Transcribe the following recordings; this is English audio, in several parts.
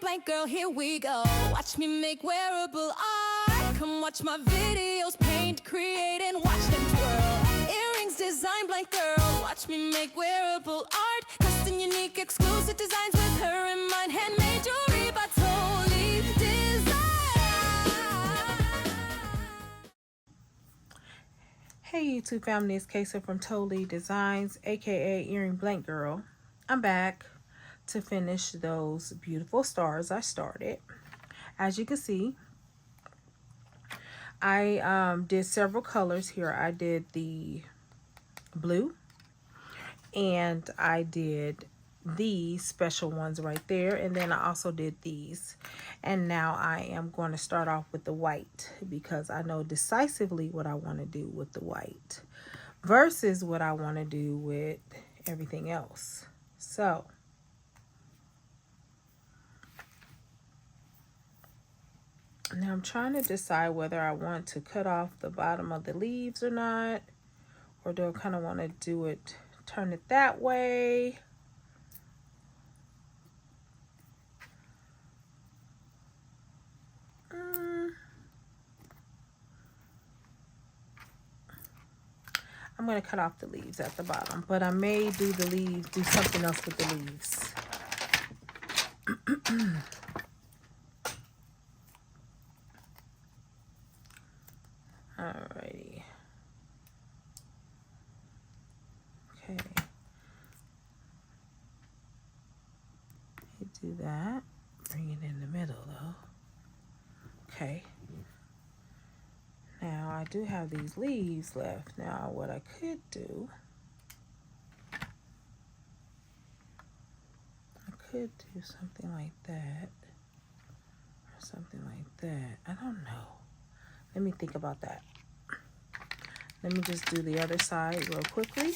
blank girl, here we go. Watch me make wearable art. Come watch my videos, paint, create, and watch them twirl. Earrings design blank girl. Watch me make wearable art. Custom, unique, exclusive designs with her in mind. Handmade jewelry by Tolee Design. Hey YouTube family, it's Kaysa from Tolee Designs, aka Earring Blank Girl. I'm back to finish those beautiful stars I started. As you can see, I did several colors here. I did the blue and I did these special ones right there, and then I also did these. And now I am going to start off with the white because I know decisively what I want to do with the white versus what I want to do with everything else. So now I'm trying to decide whether I want to cut off the bottom of the leaves or not, or do I kind of want to do it, turn it that way. I'm going to cut off the leaves at the bottom, but I may do the leaves, do something else with the leaves. Alrighty. Okay. You do that. Bring it in the middle though. Okay. Now I do have these leaves left. Now what I could do, I could do something like that or something like that. I don't know. Let me think about that. Let me just do the other side real quickly.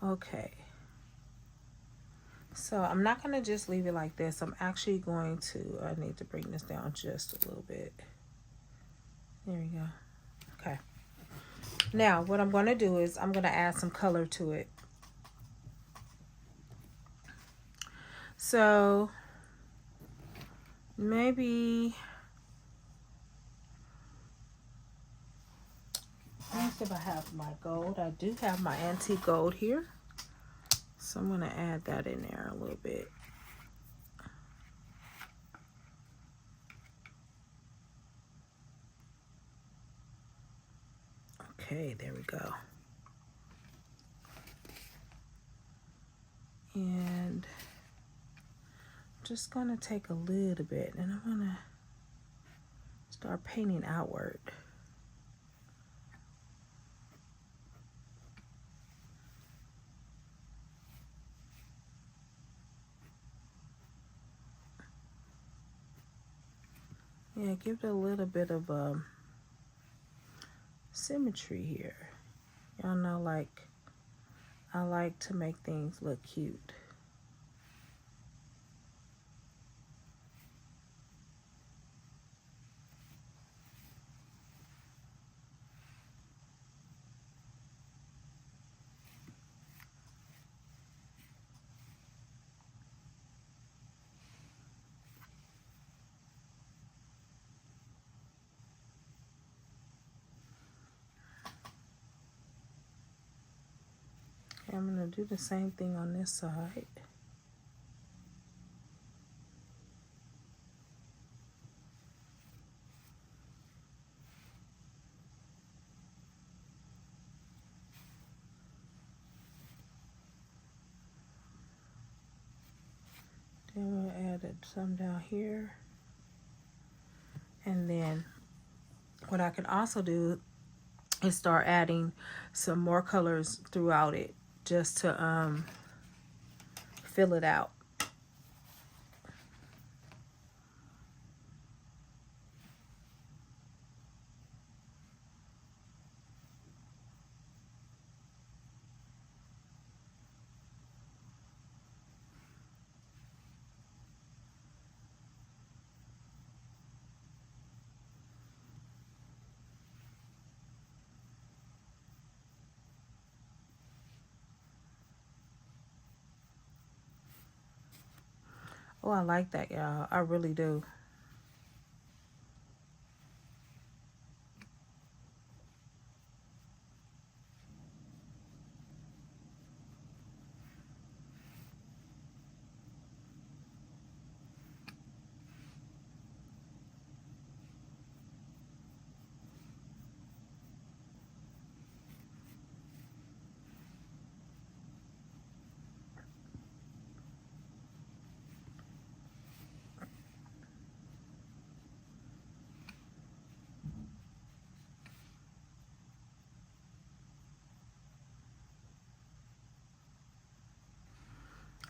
Okay, so I'm not going to just leave it like this. I'm actually going to, I need to bring this down just a little bit. There we go. Okay. Now, what I'm going to do is I'm going to add some color to it. So, maybe, let me see if I have my gold. I do have my antique gold here. So I'm going to add that in there a little bit. Okay, there we go. And I'm just going to take a little bit and I'm going to start painting outward. Yeah, give it a little bit of symmetry here. Y'all know, like, I like to make things look cute. I'm going to do the same thing on this side. Then we'll add some down here. And then what I can also do is start adding some more colors throughout it just to fill it out. Oh, I like that, y'all. I really do.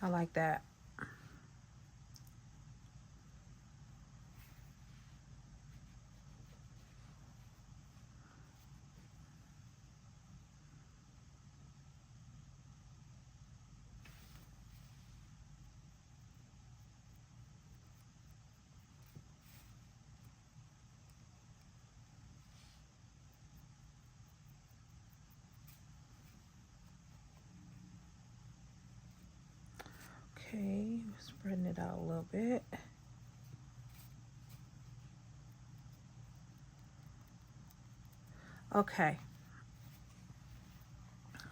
I like that. Okay, spreading it out a little bit. Okay.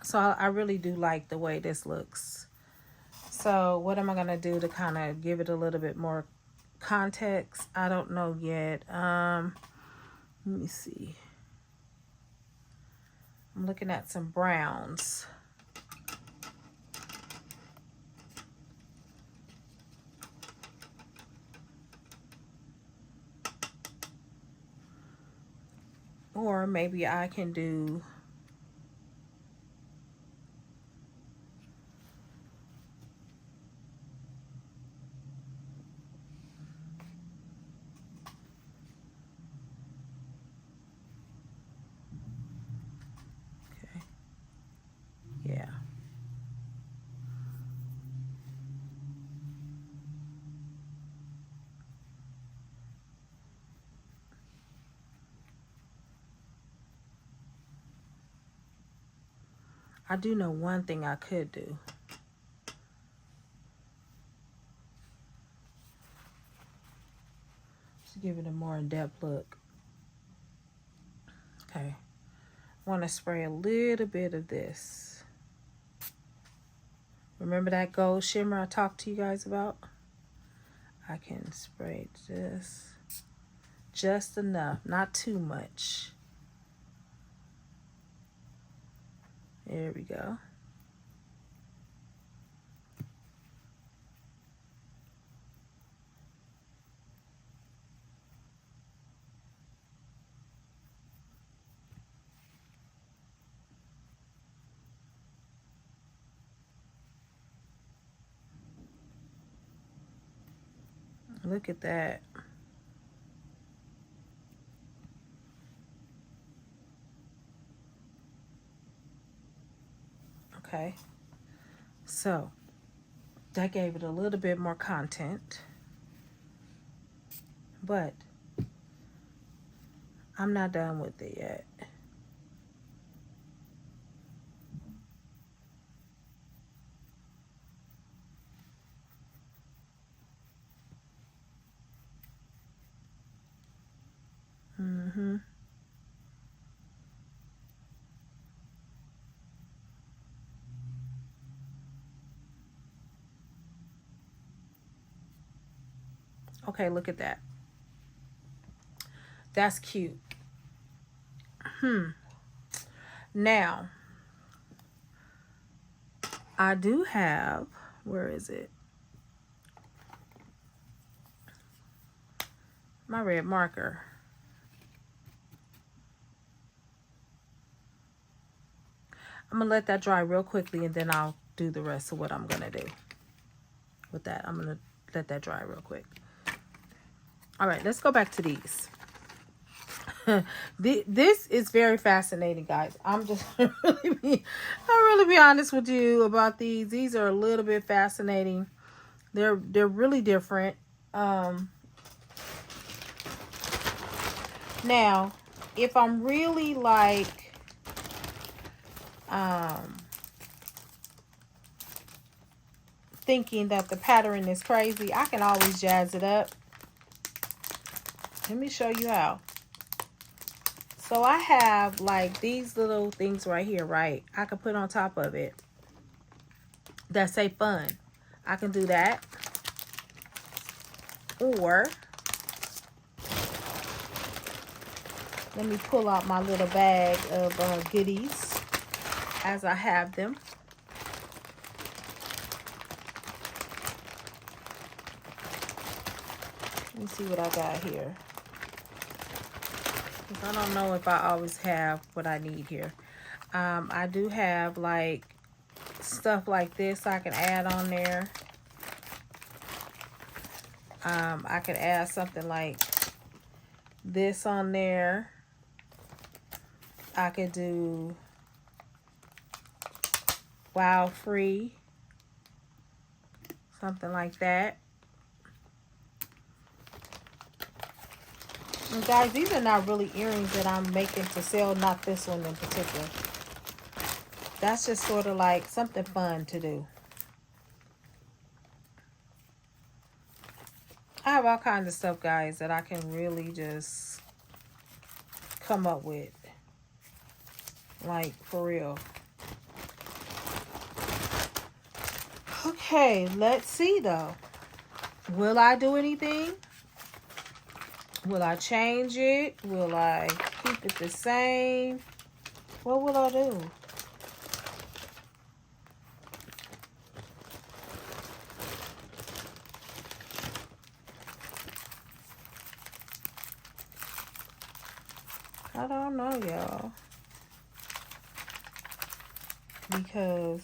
So I really do like the way this looks. So what am I going to do to kind of give it a little bit more context? I don't know yet. Let me see. I'm looking at some browns. Or maybe I can do okay. Yeah. I do know one thing I could do. To give it a more in-depth look. Okay. I want to spray a little bit of this. Remember that gold shimmer I talked to you guys about? I can spray this just enough, not too much. There we go. Look at that. Okay. So that gave it a little bit more content. But I'm not done with it yet. Okay, look at that. That's cute. Now, I do have, where is it? My red marker. I'm going to let that dry real quickly and then I'll do the rest of what I'm going to do with that. I'm going to let that dry real quick. All right, let's go back to these. This is very fascinating, guys. I'm just really be honest with you about these. These are a little bit fascinating. They're really different. Now, if I'm really like thinking that the pattern is crazy, I can always jazz it up. Let me show you how. So I have like these little things right here, right? I can put on top of it that say fun. I can do that. Or let me pull out my little bag of goodies as I have them. Let me see what I got here. I don't know if I always have what I need here. I do have like stuff like this I can add on there. I could add something like this on there. I could do wow free, something like that. And guys, these are not really earrings that I'm making to sell, not this one in particular. That's just sort of like something fun to do. I have all kinds of stuff, guys, that I can really just come up with. Like, for real. Okay, let's see, though. Will I do anything? Will I change it? Will I keep it the same? What will I do? I don't know, y'all. Because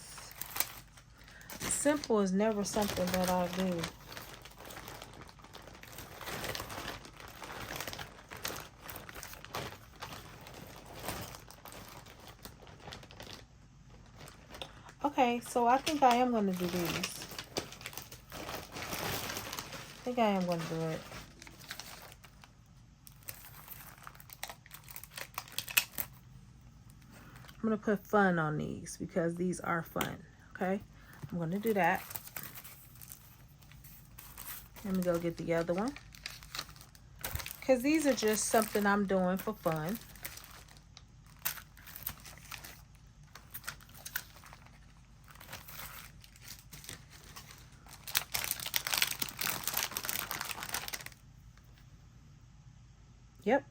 simple is never something that I do. Okay, so I think I am going to do these. I think I am going to do it. I'm going to put fun on these because these are fun. Okay, I'm going to do that. Let me go get the other one. Because these are just something I'm doing for fun. Yep.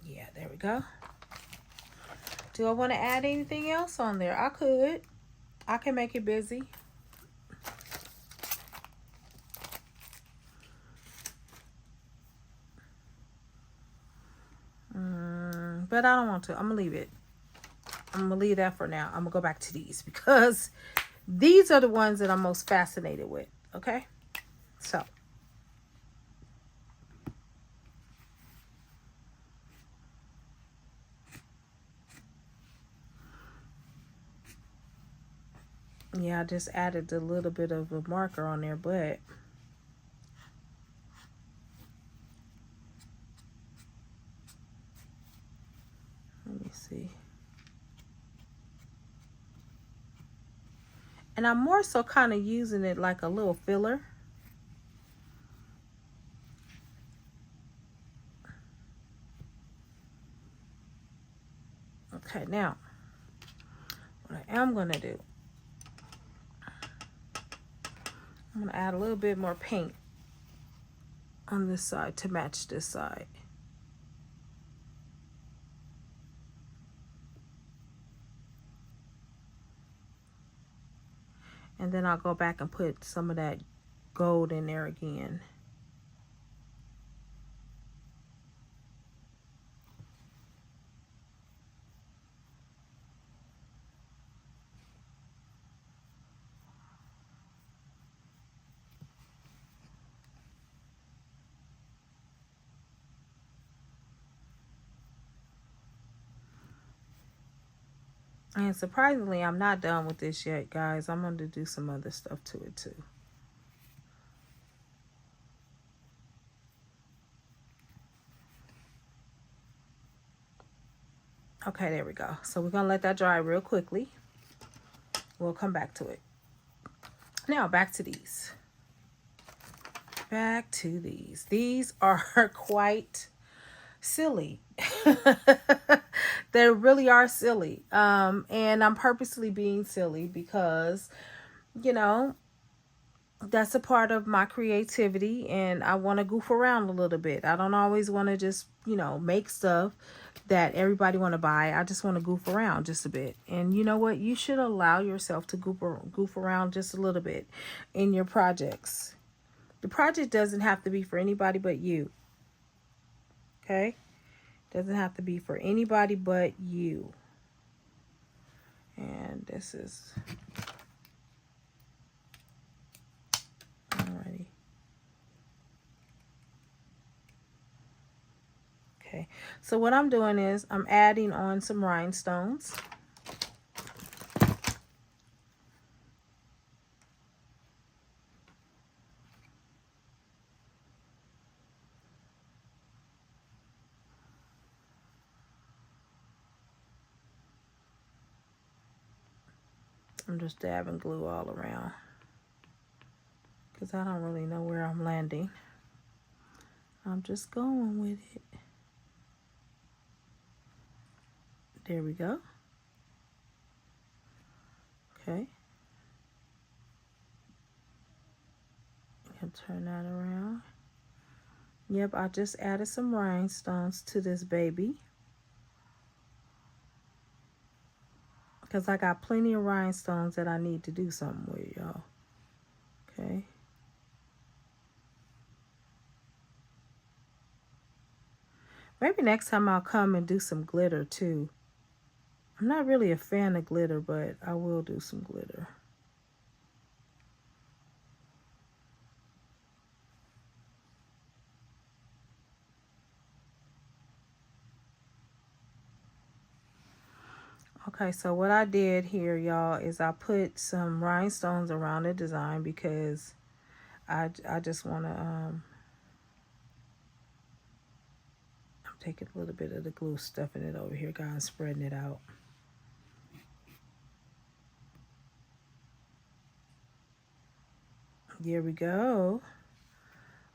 Yeah, there we go. Do I want to add anything else on there? I could. I can make it busy. But I don't want to. I'm going to leave it. I'm going to leave that for now. I'm going to go back to these because these are the ones that I'm most fascinated with. Okay? So. Yeah, I just added a little bit of a marker on there, but let me see. And I'm more so kind of using it like a little filler. Okay, now, what I am going to do, I'm going to add a little bit more paint on this side to match this side. And then I'll go back and put some of that gold in there again. And surprisingly, I'm not done with this yet, guys. I'm going to do some other stuff to it, too. Okay, there we go. So we're going to let that dry real quickly. We'll come back to it. Now, back to these. Back to these. These are quite silly. They really are silly. And I'm purposely being silly because, you know, that's a part of my creativity, and I want to goof around a little bit. I don't always want to just, you know, make stuff that everybody want to buy. I just want to goof around just a bit. And you know what? You should allow yourself to goof around just a little bit in your projects. The project doesn't have to be for anybody but you. Okay? Doesn't have to be for anybody but you. And this is... Alrighty. Okay, so what I'm doing is I'm adding on some rhinestones. I'm just dabbing glue all around because I don't really know where I'm landing. I'm just going with it. There we go. Okay. You can turn that around. Yep, I just added some rhinestones to this baby, because I got plenty of rhinestones that I need to do something with, y'all. Okay. Maybe next time I'll come and do some glitter too. I'm not really a fan of glitter, but I will do some glitter. Okay, so what I did here, y'all, is I put some rhinestones around the design because I just want to, I'm taking a little bit of the glue, stuffing it over here, guys, spreading it out. There we go.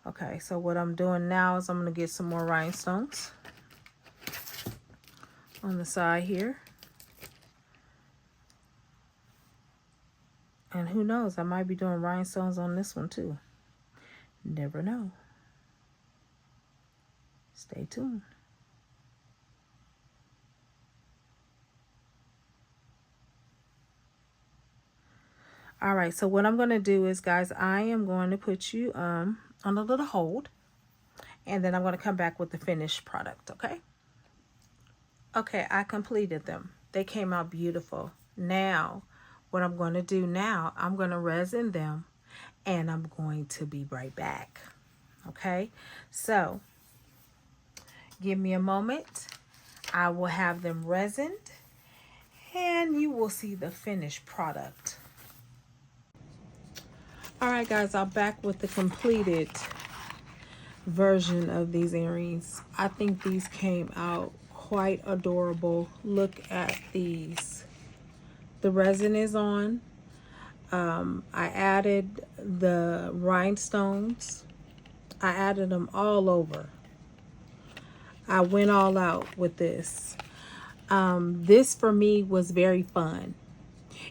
Okay, so what I'm doing now is I'm going to get some more rhinestones on the side here. And who knows, I might be doing rhinestones on this one too. Never know. Stay tuned. All right, so what I'm going to do is, guys, I am going to put you on a little hold. And then I'm going to come back with the finished product, okay? Okay, I completed them. They came out beautiful. Now, what I'm going to do now, I'm going to resin them, and I'm going to be right back. Okay, so give me a moment. I will have them resined, and you will see the finished product. All right, guys, I'm back with the completed version of these earrings. I think these came out quite adorable. Look at these. The resin is on. I added the rhinestones. I added them all over. I went all out with this. This for me was very fun.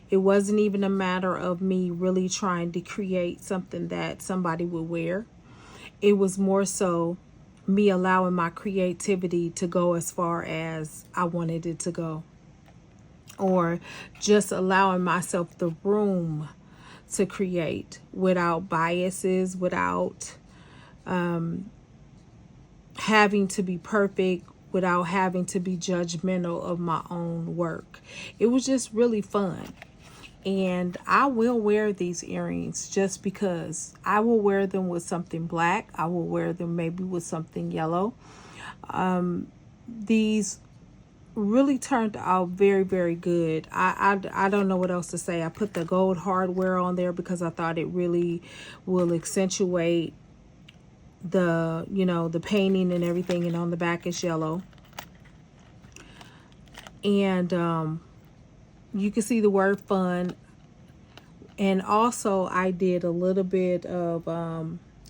It wasn't even a matter of me really trying to create something that somebody would wear. It was more so me allowing my creativity to go as far as I wanted it to go. Or just allowing myself the room to create without biases, without having to be perfect, without having to be judgmental of my own work. It was just really fun. And I will wear these earrings just because. I will wear them with something black. I will wear them maybe with something yellow. These really turned out very, very good. I don't know what else to say. I put the gold hardware on there because I thought it really will accentuate the, you know, the painting and everything. And on the back is yellow. And you can see the word fun. And also I did a little bit of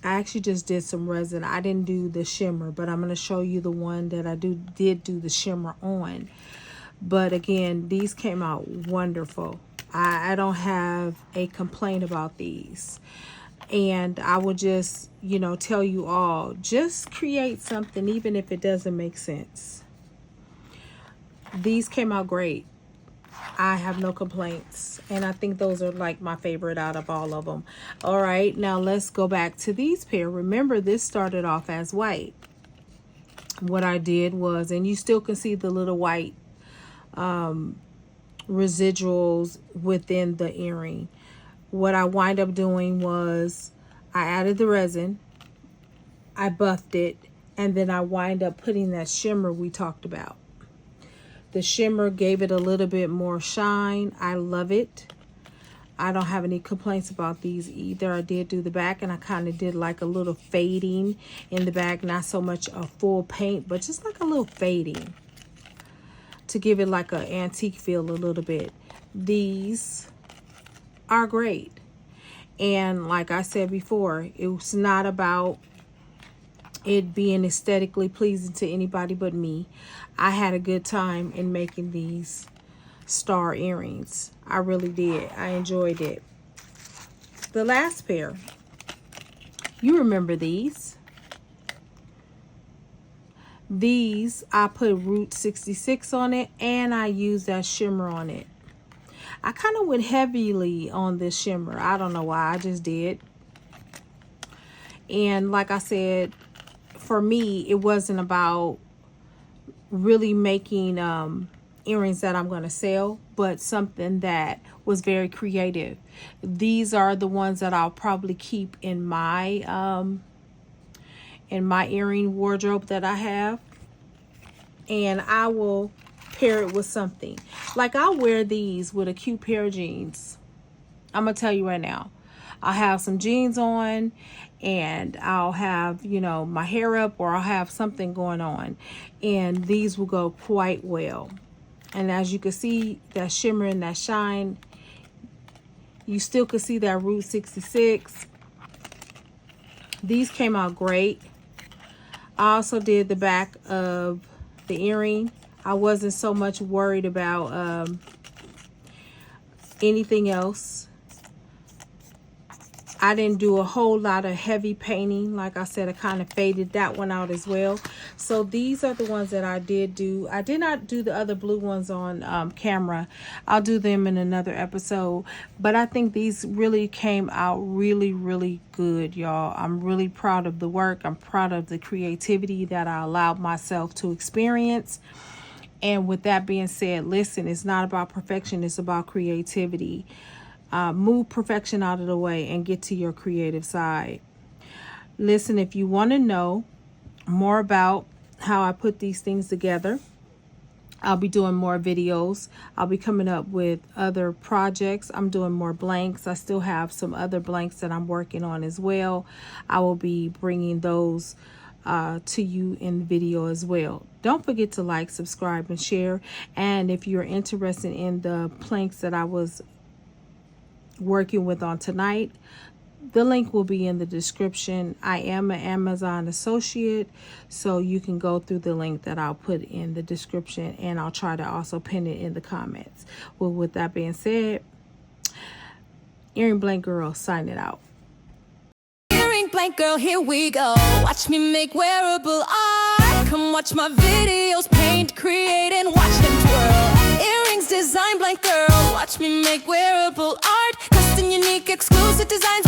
I actually just did some resin. I didn't do the shimmer, but I'm going to show you the one that I did do the shimmer on. But again, these came out wonderful. I don't have a complaint about these. And I will just, you know, tell you all, just create something even if it doesn't make sense. These came out great. I have no complaints, and I think those are like my favorite out of all of them. All right, now let's go back to these pair. Remember, this started off as white. What I did was, and you still can see the little white residuals within the earring. What I wind up doing was I added the resin, I buffed it, and then I wind up putting that shimmer we talked about. The shimmer gave it a little bit more shine. I love it. I don't have any complaints about these either. I did do the back, and I kind of did like a little fading in the back. Not so much a full paint, but just like a little fading to give it like an antique feel a little bit. These are great. And like I said before, it's not about it being aesthetically pleasing to anybody but me. I had a good time in making these star earrings. I really did. I enjoyed it. The last pair, you remember these. These, I put Route 66 on it, and I used that shimmer on it. I kind of went heavily on this shimmer. I don't know why, I just did. And like I said, for me, it wasn't about really making earrings that I'm going to sell, but something that was very creative. These are the ones that I'll probably keep in my earring wardrobe that I have, and I will pair it with something. Like, I'll wear these with a cute pair of jeans. I'm gonna tell you right now, I'll have some jeans on, and I'll have, you know, my hair up, or I'll have something going on, and these will go quite well. And as you can see, that shimmer and that shine, you still can see that Route 66. These came out great. I also did the back of the earring. I wasn't so much worried about anything else. I didn't do a whole lot of heavy painting. Like I said, I kind of faded that one out as well. So these are the ones that I did do. I did not do the other blue ones on camera. I'll do them in another episode. But I think these really came out really, really good, y'all. I'm really proud of the work. I'm proud of the creativity that I allowed myself to experience. And with that being said, listen, it's not about perfection. It's about creativity. Move perfection out of the way and get to your creative side. Listen, if you want to know more about how I put these things together, I'll be doing more videos. I'll be coming up with other projects. I'm doing more blanks. I still have some other blanks that I'm working on as well. I will be bringing those to you in video as well. Don't forget to like, subscribe, and share. And if you're interested in the planks that I was working with on tonight, the link will be in the description. I am an Amazon associate, so you can go through the link that I'll put in the description, and I'll try to also pin it in the comments. Well, with that being said, Earring Blank Girl signing out. Earring Blank Girl, here we go. Watch me make wearable art. Come watch my videos, paint, create, and watch them twirl. Earrings design blank girl. Watch me make wearable art. Custom, unique, exclusive designs.